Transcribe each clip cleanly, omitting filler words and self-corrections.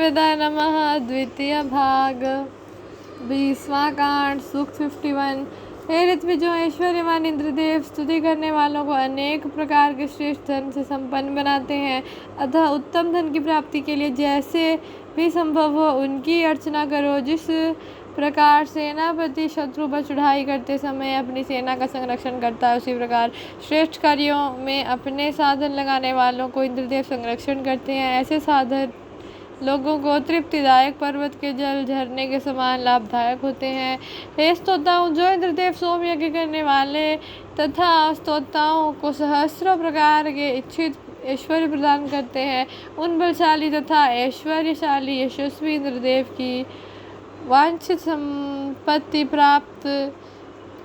वेदाय नमः। द्वितीय भाग 20वां कांड सूक्त 51। हे ऋत्विजों, ऐश्वर्यवान इंद्रदेव स्तुति करने वालों को अनेक प्रकार के श्रेष्ठ धन से संपन्न बनाते हैं, अतः उत्तम धन की प्राप्ति के लिए जैसे भी संभव हो उनकी अर्चना करो। जिस प्रकार सेनापति शत्रु पर चढ़ाई करते समय अपनी सेना का संरक्षण करता है, उसी प्रकार श्रेष्ठ कार्यों में अपने साधन लगाने वालों को इंद्रदेव संरक्षण करते हैं। ऐसे साधन लोगों को तृप्तिदायक पर्वत के जल झरने के समान लाभदायक होते हैं। हे स्तोताओं, जो इंद्रदेव सोम यज्ञ करने वाले तथा स्तोताओं को सहस्रों प्रकार के इच्छित ऐश्वर्य प्रदान करते हैं, उन बलशाली तथा ऐश्वर्यशाली यशस्वी इंद्रदेव की वांछित संपत्ति प्राप्त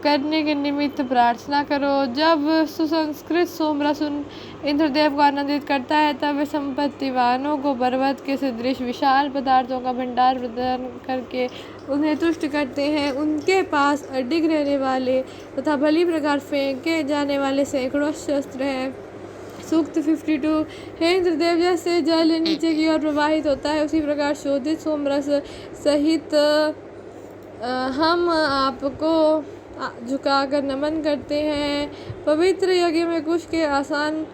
करने के निमित्त प्रार्थना करो। जब सुसंस्कृत सोमरस उन इंद्रदेव को आनंदित करता है, तब वे संपत्तिवानों को पर्वत के सदृश विशाल पदार्थों का भंडार प्रदान करके उन्हें तुष्ट करते हैं। उनके पास अडिग रहने वाले तथा भली प्रकार फेंके जाने वाले सैकड़ों शस्त्र हैं। सूक्त 52। हे इंद्रदेव, जैसे जल नीचे की ओर प्रवाहित होता है, उसी प्रकार शोधित सोमरस सहित हम आपको झुकाकर नमन करते हैं। पवित्र यज्ञ में कुश के आसन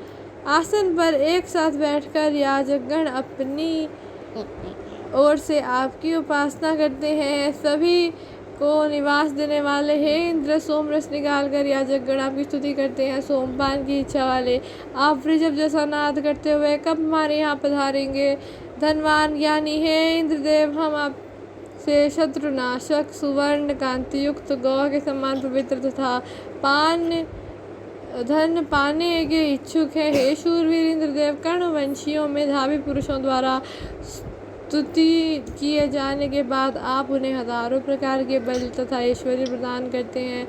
पर एक साथ बैठकर याजकगण अपनी ओर से आपकी उपासना करते हैं। सभी को निवास देने वाले हे इंद्र, सोमरस निकाल कर याजकगण आपकी स्तुति करते हैं। सोमपान की इच्छा वाले आप वृषभ जैसा नाद करते हुए कब हमारे यहाँ पधारेंगे? धनवान ज्ञानी हे इंद्रदेव, हम आप से शत्रुनाशक सुवर्ण कांति युक्त गौ के समान पवित्र तथा धन पाने के इच्छुक है। हे शूरवीर इंद्रदेव, कर्ण वंशियों में धावी पुरुषों द्वारा स्तुति किए जाने के बाद आप उन्हें हजारों प्रकार के बल तथा ऐश्वर्य प्रदान करते हैं।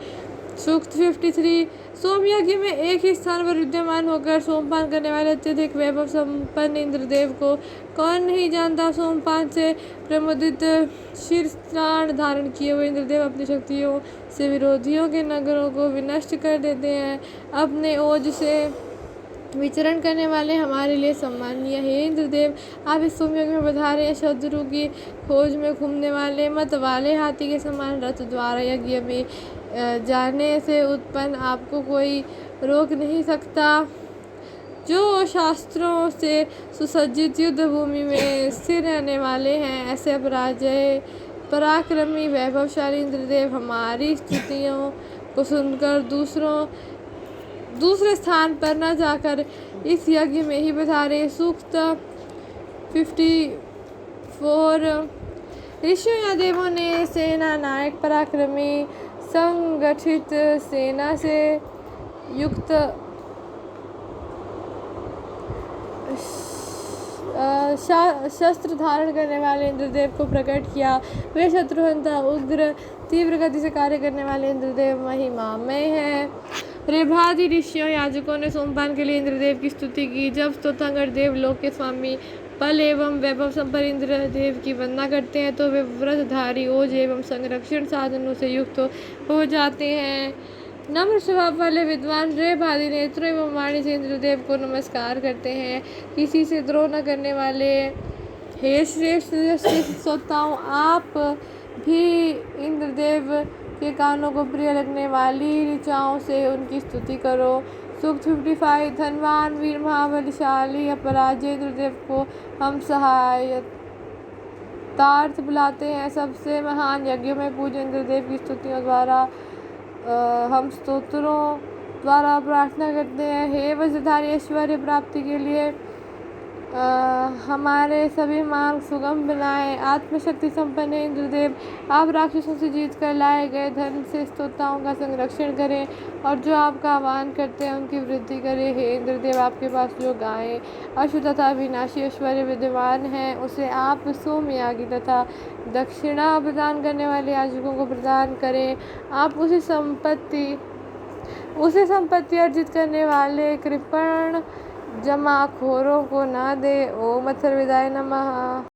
सूक्त 53। सोम यज्ञ में एक ही स्थान पर विद्यमान होकर सोमपान करने वाले अत्यधिक वैभव संपन्न इंद्रदेव को कौन नहीं जानता। सोमपान से प्रमुदित शीर्षाण धारण किए हुए इंद्रदेव अपनी शक्तियों से विरोधियों के नगरों को विनष्ट कर देते हैं। अपने ओज से विचरण करने वाले हमारे लिए सम्मानीय हे इंद्रदेव, आप इस सोम यज्ञ में पधारे। शत्रु की खोज में घूमने वाले मत वाले हाथी के समान रथ द्वारा यज्ञ में जाने से उत्पन्न आपको कोई रोक नहीं सकता। जो शास्त्रों से सुसज्जित युद्ध भूमि में स्थिर रहने वाले हैं, ऐसे अपराजय पराक्रमी वैभवशाली इंद्रदेव हमारी स्तुतियों को सुनकर दूसरे स्थान पर न जाकर इस यज्ञ में ही पधारे। सूक्त 54। ऋषियों या देवों ने सेना नायक पराक्रमी संगठित सेना से युक्त शस्त्र धारण करने वाले इंद्रदेव को प्रकट किया। वे शत्रुहंता उग्र तीव्र गति से कार्य करने वाले इंद्रदेव महिमामय है। रेभादि ऋषियों याजकों ने सोमपान के लिए इंद्रदेव की स्तुति की। जब स्तोत्रंकर देव लोक के स्वामी बल एवं वैभव संपन्न इंद्रदेव की वंदना करते हैं, तो वे व्रतधारी ओज एवं संरक्षण साधनों से युक्त हो जाते हैं। नम्र स्वभाव वाले विद्वान रेभादि नेत्रों एवं वाणी से इंद्रदेव को नमस्कार करते हैं। किसी से द्रोह न करने वाले हे श्रेष्ठ स्तोताओं, आप भी इंद्रदेव के कानों को प्रिय लगने वाली ऋचाओं से उनकी स्तुति करो। सूक्त 55। धनवान वीर महाबलशाली अपराजय इंद्रदेव को हम सहायतार्थ बुलाते हैं। सबसे महान यज्ञों में पूज्य इंद्रदेव की स्तुतियों द्वारा हम स्तोत्रों द्वारा प्रार्थना करते हैं। हे वज्रधारी, ऐश्वर्य प्राप्ति के लिए हमारे सभी मार्ग सुगम बनाए। आत्मशक्ति संपन्न इंद्रदेव, आप राक्षसों से जीत कर लाए गए धन से स्तोताओं का संरक्षण करें और जो आपका आह्वान करते हैं उनकी वृद्धि करें। हे इंद्रदेव, आपके पास जो गायें अश्व तथा विनाशी ऐश्वर्य विद्यमान है, उसे आप सोमयागी तथा दक्षिणा प्रदान करने वाले याजकों को प्रदान करें। आप उसे संपत्ति अर्जित करने वाले कृपण जमाखोरों को ना दे। ओम अथर्ववेदाय नमः।